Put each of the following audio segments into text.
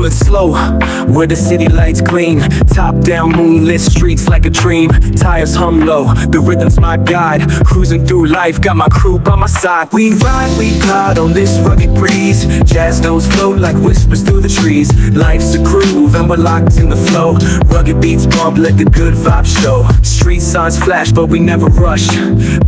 Rolling slow, where the city lights gleam. Top down, moonlit streets like a dream. Tires hum low, the rhythm's my guide. Cruising through life, got my crew by my side. We ride, we glide on this rugged breeze. Jazz notes float like whispers through the trees. Life's a groove and we're locked in the flow. Rugged beats bump, let the good vibes show. Street signs flash, but we never rush.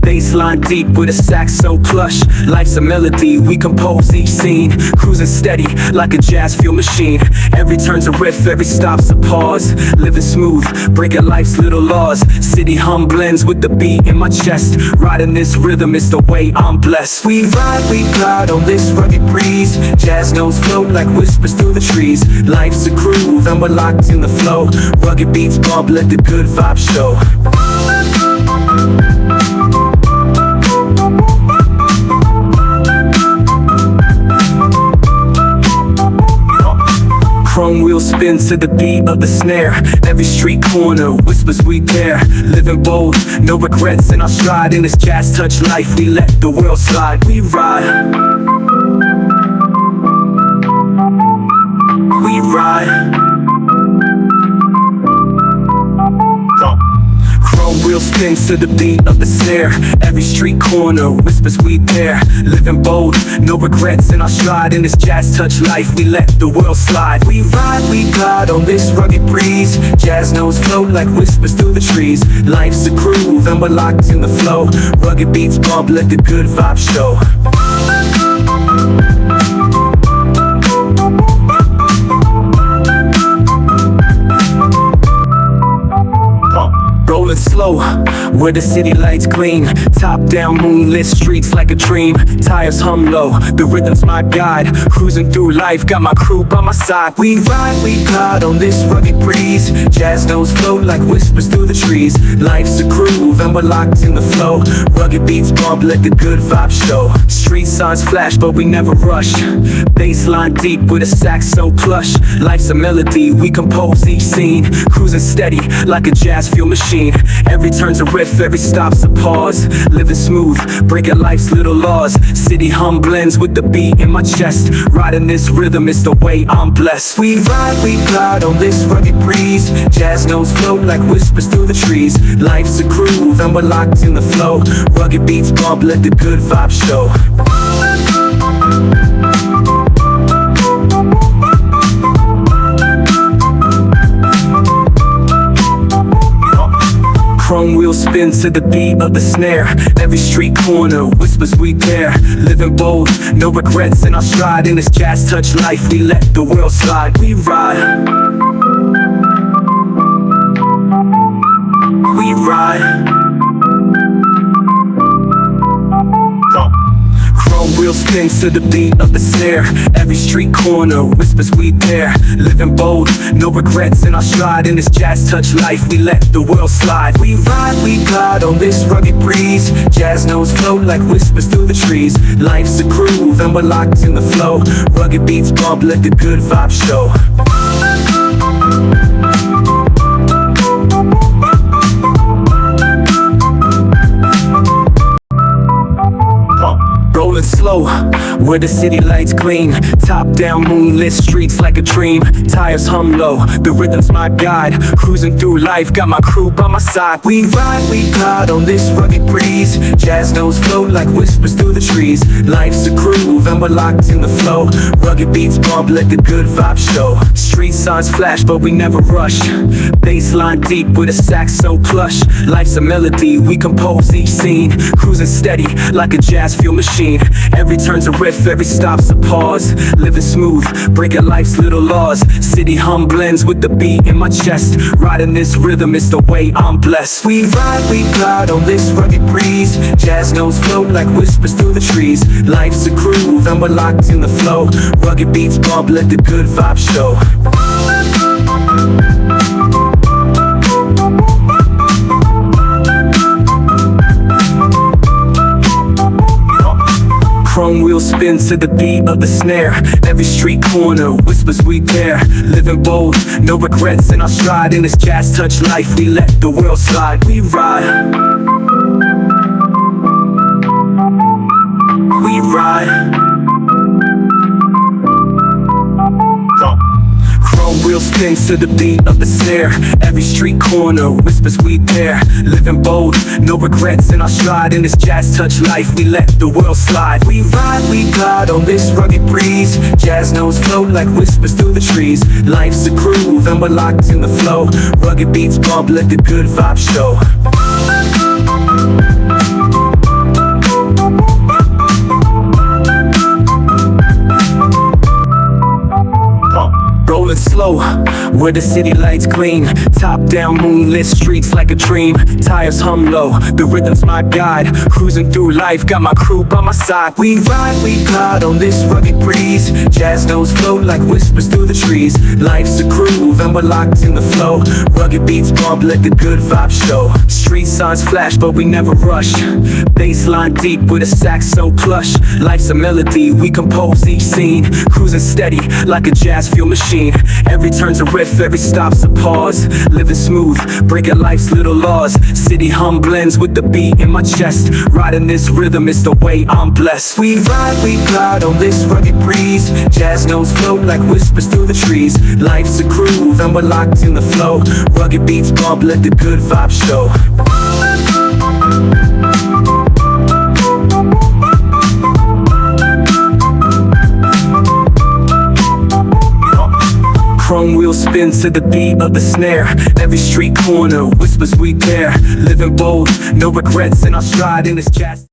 Bassline deep with a sax so plush. Life's a melody, we compose each scene. Cruising steady like a jazz fuel machine. Every turn's a riff, every stop's a pause. Living smooth, breaking life's little laws. City hum blends with the beat in my chest. Riding this rhythm is the way I'm blessed. We ride, we glide on this rugged breeze. Jazz notes float like whispers through the trees. Life's a groove and we're locked in the flow. Rugged beats bump, let the good vibes show. Chrome wheels spin to the beat of the snare. Every street corner whispers we dare. Living bold, no regrets in our stride. In this jazz touch life, we let the world slide. We ride, we ride. Wheels spin to the beat of the snare. Every street corner whispers we dare. Living bold, no regrets in our stride. In this jazz touch life, we let the world slide. We ride, we glide on this rugged breeze. Jazz notes float like whispers through the trees. Life's a groove and we're locked in the flow. Rugged beats bump, let the good vibes show. Rolling slow, where the city lights gleam. Top down, moonlit streets like a dream. Tires hum low, the rhythm's my guide. Cruising through life, got my crew by my side. We ride, we glide on this rugged breeze. Jazz notes float like whispers through the trees. Life's a groove and we're locked in the flow. Rugged beats bump, let the good vibes show. Street signs flash, but we never rush. Bassline deep with a sax so plush. Life's a melody, we compose each scene. Cruising steady like a jazz fuel machine. Every turn's a riff, every stop's a pause. Living smooth, breaking life's little laws. City hum blends with the beat in my chest. Riding this rhythm is the way I'm blessed. We ride, we glide on this rugged breeze. Jazz notes float like whispers through the trees. Life's a groove and we're locked in the flow. Rugged beats bump, let the good vibes show. Chrome wheels spin to the beat of the snare. Every street corner whispers we dare. Living bold, no regrets in our stride. In this jazz touch life, we let the world slide. We ride, we ride. Wheels spin to the beat of the snare. Every street corner whispers we dare. Living bold, no regrets in our stride. In this jazz touch life, we let the world slide. We ride, we glide on this rugged breeze. Jazz notes float like whispers through the trees. Life's a groove and we're locked in the flow. Rugged beats bump, let the good vibes show. Rolling slow, where the city lights gleam. Top down, moonlit streets like a dream. Tires hum low, the rhythm's my guide. Cruising through life, got my crew by my side. We ride, we glide on this rugged breeze. Jazz notes float like whispers through the trees. Life's a groove and we're locked in the flow. Rugged beats bump, let the good vibes show. Street signs flash, but we never rush. Bassline deep with a sax so plush. Life's a melody, we compose each scene. Cruising steady like a jazz fuel machine. Every turn's a riff, every stop's a pause. Living smooth, breaking life's little laws. City hum blends with the beat in my chest. Riding this rhythm is the way I'm blessed. We ride, we glide on this rugged breeze. Jazz notes float like whispers through the trees. Life's a groove and we're locked in the flow. Rugged beats bump, let the good vibes show. Chrome wheels spin to the beat of the snare. Every street corner whispers we dare. Living bold, no regrets in our stride. In this jazz touch life, we let the world slide. We ride, we ride. wheels spin to the beat of the snare. Every street corner whispers we dare. Living bold, no regrets in our stride. In this jazz touch life, we let the world slide. We ride, we glide on this rugged breeze. Jazz notes float like whispers through the trees. Life's a groove and we're locked in the flow. Rugged beats bump, let the good vibes show. Rolling slow, where the city lights gleam. Top down, moonlit streets like a dream. Tires hum low, the rhythm's my guide. Cruising through life, got my crew by my side. We ride, we glide on this rugged breeze. Jazz notes float like whispers through the trees. Life's a groove and we're locked in the flow. Rugged beats bump, let the good vibes show. Street signs flash, but we never rush. Bassline deep with a sax so plush. Life's a melody, we compose each scene. Cruising steady like a jazz fuel machine. Every turn's a riff, every stop's a pause. Living smooth, breaking life's little laws. City hum blends with the beat in my chest. Riding this rhythm is the way I'm blessed. We ride, we glide on this rugged breeze. Jazz notes float like whispers through the trees. Life's a groove and we're locked in the flow. Rugged beats bump, let the good vibes show. Chrome wheels spin to the beat of the snare. Every street corner whispers we dare. Living bold, no regrets in our stride in this jazz.